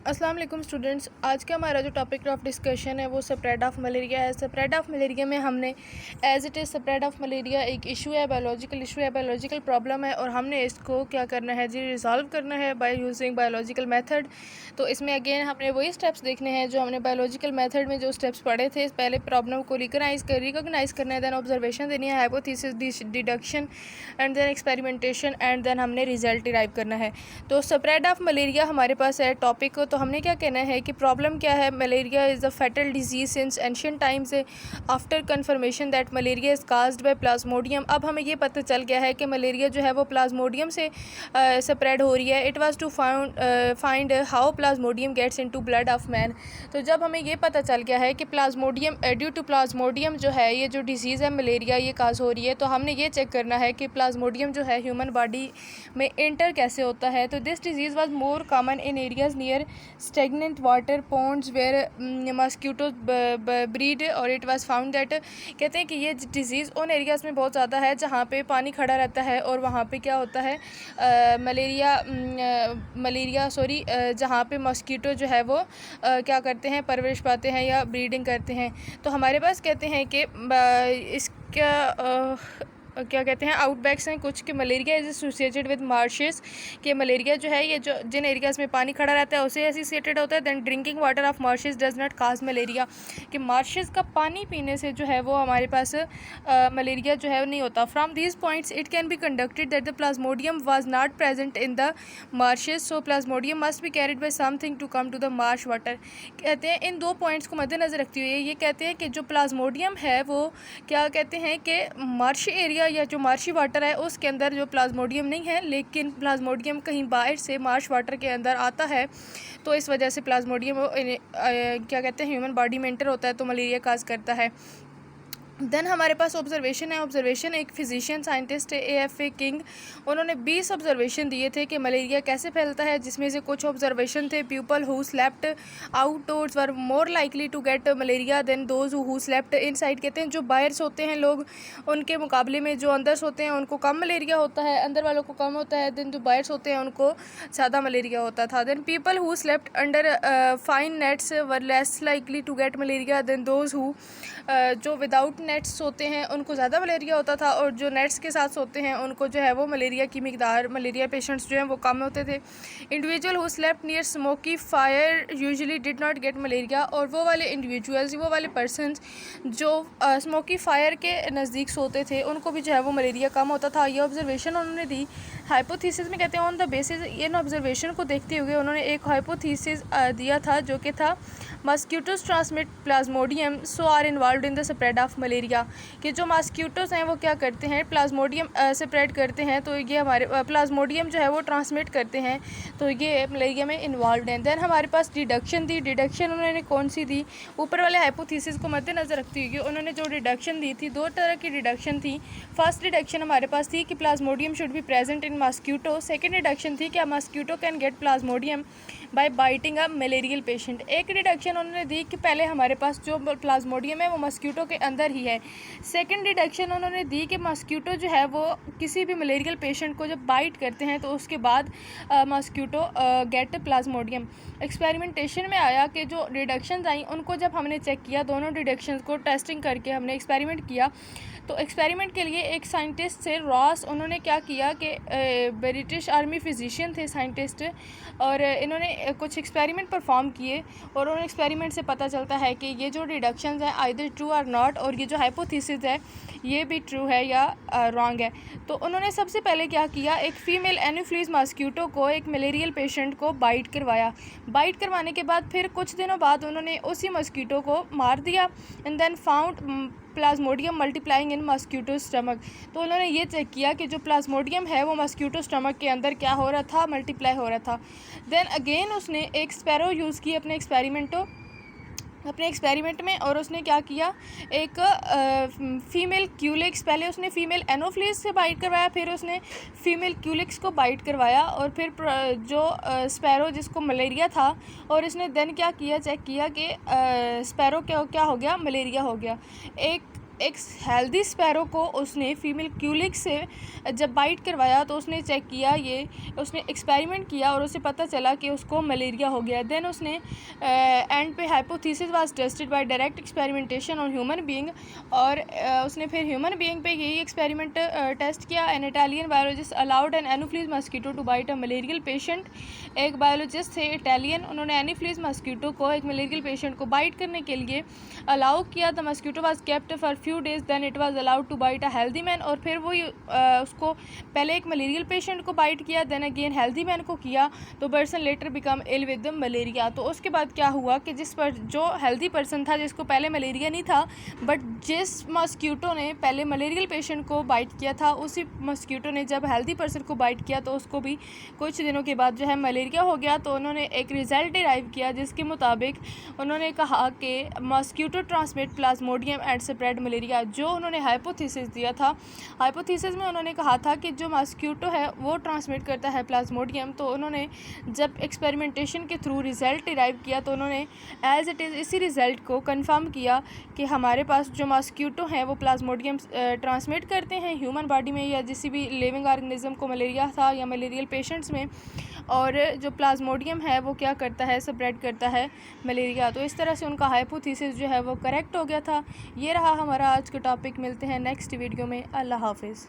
अस्सलाम वालेकुम स्टूडेंट्स। आज का हमारा जो टॉपिक ऑफ डिस्कशन है वो स्प्रेड ऑफ मलेरिया है। स्प्रेड ऑफ मलेरिया में हमने as it is spread of malaria एक इशू है, बायोलॉजिकल इशू है, बायोलॉजिकल प्रॉब्लम है और हमने इसको क्या करना है जी, रिजॉल्व करना है बाय यूजिंग बायोलॉजिकल मेथड। तो इसमें अगेन हमने वही स्टेप्स देखने हैं जो हमने बायोलॉजिकल मेथड में जो स्टेप्स पढ़े थे। पहले प्रॉब्लम को रिकॉग्नाइज करना है, देन ऑब्जर्वेशन देनी है, hypothesis, deduction and then experimentation and then हमने रिजल्ट डिराइव करना है। तो स्प्रेड ऑफ मलेरिया हमारे पास है टॉपिक। तो हमने क्या कहना है कि प्रॉब्लम क्या है, malaria is a fatal disease since ancient times after confirmation that malaria is caused by plasmodium. अब हमें ये पता चल गया है कि मलेरिया जो है वो प्लाज्मोडियम से स्प्रेड हो रही है। It was to find how plasmodium gets into blood of man. तो जब हमें ये पता चल गया है कि प्लाज्मोडियम ड्यू टू प्लाज्मोडियम जो है ये जो डिजीज़ है मलेरिया ये काज हो रही है, तो हमने ये चेक करना है कि प्लाज्मोडियम जो है ह्यूमन बॉडी में इंटर कैसे होता है। तो this disease was more common in areas near stagnant water ponds where mosquitoes breed और इट वाज फाउंड दैट, कहते हैं कि ये डिज़ीज़ उन एरियाज़ में बहुत ज़्यादा है जहाँ पे पानी खड़ा रहता है और वहाँ पे क्या होता है जहाँ पे मस्कीटो जो है वो क्या करते हैं, परवरिश पाते हैं या ब्रीडिंग करते हैं। तो हमारे पास कहते हैं कि इसका क्या कहते हैं आउटबैक्स हैं कुछ कि malaria is associated with marches, कि मलेरिया जो है ये जो जिन एरियाज़ में पानी खड़ा रहता है उसे एसोसिएटेड होता है। Then drinking water of marshes does not cause malaria, कि मार्शेस का पानी पीने से जो है वो हमारे पास मलेरिया जो है वो नहीं होता। From these points it can be conducted that the plasmodium was not present in the marshes, so plasmodium must be carried by something to come to the marsh water. कहते हैं इन दो पॉइंट्स को मद्देनज़र रखते हुए ये कहते हैं कि जो प्लाज्मोडियम है वो क्या कहते हैं कि मार्शी एरिया या जो मार्शी वाटर है उसके अंदर जो प्लाज्मोडियम नहीं है, लेकिन प्लाज्मोडियम कहीं बाहर से मार्श वाटर के अंदर आता है, तो इस वजह से प्लाज्मोडियम क्या कहते हैं ह्यूमन बॉडी में एंटर होता है तो मलेरिया काज करता है। देन हमारे पास ऑब्जर्वेशन है। ऑब्जर्वेशन एक फिजिशियन साइंटिस्ट AFA किंग, उन्होंने 20 ऑब्जर्वेशन दिए थे कि मलेरिया कैसे फैलता है, जिसमें से कुछ ऑब्जर्वेशन थे people who slept outdoors were more likely to get malaria than those who slept inside. कहते हैं जो बाहर सोते हैं लोग उनके मुकाबले में जो अंदर सोते हैं उनको कम मलेरिया होता है, अंदर वालों को कम होता है, देन जो बाहर सोते हैं उनको ज़्यादा मलेरिया होता था। Then people who slept under fine nets were less likely to get malaria than those who जो विदाउट नेट्स सोते हैं उनको ज़्यादा मलेरिया होता था और जो नेट्स के साथ सोते हैं उनको जो है वो मलेरिया की मिकदार, मलेरिया पेशेंट्स जो हैं वो कम होते थे। Individual who slept near smoky fire usually did not gate malaria, और वो वाले इंडिविजुअल्स, वो वाले पर्सनस जो स्मोकी फायर के नज़दीक सोते थे उनको भी जो है वो मलेरिया कम होता था। ये ऑब्जर्वेशन उन्होंने दी। हाइपोथेसिस में कहते हैं on the basis, in observation को देखते हुए उन्होंने एक हाइपोथेसिस दिया था जो कि था mosquitoes transmit plasmodium so are involved in the spread of malaria, कि जो मस्कीटोज़ हैं वो क्या करते हैं, प्लाज्मोडियम स्प्रेड करते हैं, तो ये हमारे प्लाज्मोडियम जो है वो ट्रांसमिट करते हैं, तो ये मलेरिया में इन्वॉल्व हैं। दैन हमारे पास डिडक्शन थी। डिडक्शन उन्होंने कौन सी दी, ऊपर वाले हाइपोथेसिस को मद्देनज़र रखते हुए उन्होंने जो डिडक्शन दी थी, दो तरह की डिडक्शन थी। फर्स्ट डिडक्शन हमारे पास थी कि plasmodium should be present in mosquito. Second deduction थी कि mosquito can get plasmodium by biting a malarial patient. एक डिडक्शन उन्होंने दी कि पहले हमारे पास जो प्लाज्मोडियम है वो मस्कीटो के अंदर ही है। सेकंड डिडक्शन उन्होंने दी कि मस्कीटो जो है वो किसी भी मलेरियल पेशेंट को जब बाइट करते हैं तो उसके बाद मस्कीटो गेट प्लाज्मोडियम। एक्सपेरिमेंटेशन में आया कि जो डिडक्शंस आई उनको जब हमने चेक किया, दोनों डिडक्शंस को टेस्टिंग करके हमने एक्सपेरिमेंट किया, तो एक्सपेरिमेंट के लिए एक साइंटिस्ट थे रॉस, उन्होंने क्या किया कि ब्रिटिश आर्मी फिजिशियन थे साइंटिस्ट, और इन्होंने कुछ एक्सपेरिमेंट परफॉर्म किए और उन्होंने एक्सपेरिमेंट से पता चलता है कि ये जो डिडक्शंस हैं आइदर ट्रू और नॉट, और ये जो हाइपोथेसिस है ये भी ट्रू है या रॉन्ग है। तो उन्होंने सबसे पहले क्या किया, एक फ़ीमेल एनोफ्लीज मस्कीटो को एक मलेरियल पेशेंट को बाइट करवाया। बाइट करवाने के बाद फिर कुछ दिनों बाद उन्होंने उसी मस्कीटो को मार दिया and then found plasmodium multiplying in mosquito stomach. तो उन्होंने ये चेक किया कि जो प्लाज्मोडियम है वो मस्कीटो स्टमक के अंदर क्या हो रहा था, मल्टीप्लाई हो रहा था। देन अगेन उसने एक स्पैरो यूज़ की अपने एक्सपेरिमेंट में, और उसने क्या किया, एक फ़ीमेल क्यूलिक्स, पहले उसने फ़ीमेल एनोफ्लीज से बाइट करवाया, फिर उसने फ़ीमेल क्यूलिक्स को बाइट करवाया, और फिर जो स्पैरो जिसको मलेरिया था, और इसने देन क्या किया, चेक किया कि स्पैरो क्या हो गया, मलेरिया हो गया। एक एक हेल्दी स्पैरो को उसने फीमेल क्यूलिक से जब बाइट करवाया तो उसने चेक किया, ये उसने एक्सपेरिमेंट किया और उसे पता चला कि उसको मलेरिया हो गया। देन उसने एंड पे hypothesis was tested by direct experimentation on human being, और उसने फिर ह्यूमन बीइंग पे यही एक्सपेरिमेंट टेस्ट किया। An Italian biologist allowed an Anopheles mosquito to bite a malarial patient. एक बायोलॉजिस्ट थे इटालियन, उन्होंने एनोफ्लीज मस्कीटो को, एक मलेरियल पेशेंट को बाइट करने के लिए अलाउ किया। The mosquito was kept for few days, then it was allowed to bite a healthy man. और फिर वो उसको पहले एक मलेरियल पेशेंट को बाइट किया, देन अगेन हेल्दी मैन को किया, तो person later become ill with the malaria. तो उसके बाद क्या हुआ कि जिस पर जो हेल्दी पर्सन था, जिसको पहले मलेरिया नहीं था, बट जिस मस्कीटो ने पहले मलेरियल पेशेंट को बाइट किया था, उसी मस्कीटो ने जब हेल्दी पर्सन को बाइट किया तो उसको भी कुछ दिनों के बाद जो है मलेरिया हो गया। तो उन्होंने एक रिज़ल्ट डिराइव किया जिसके मुताबिक उन्होंने कहा कि mosquito transmit Plasmodium and spread malaria. जो उन्होंने हाइपोथेसिस दिया था, हाइपोथेसिस में उन्होंने कहा था कि जो मस्कीटो है वो ट्रांसमिट करता है प्लाज्मोडियम। तो उन्होंने जब एक्सपेरिमेंटेशन के थ्रू रिज़ल्ट डिराइव किया तो उन्होंने एज इट इज़ इसी रिज़ल्ट को कंफर्म किया कि हमारे पास जो मस्कीटो हैं वो प्लाज्मोडियम ट्रांसमिट करते हैं ह्यूमन बॉडी में या किसी भी लिविंग ऑर्गेनिज्म को मलेरिया था या मलेरियल पेशेंट्स में, और जो प्लाज्मोडियम है वो क्या करता है, स्प्रेड करता है मलेरिया। तो इस तरह से उनका हाइपोथेसिस जो है वो करेक्ट हो गया था। ये रहा हमारा आज का टॉपिक। मिलते हैं नेक्स्ट वीडियो में। अल्लाह हाफिज़।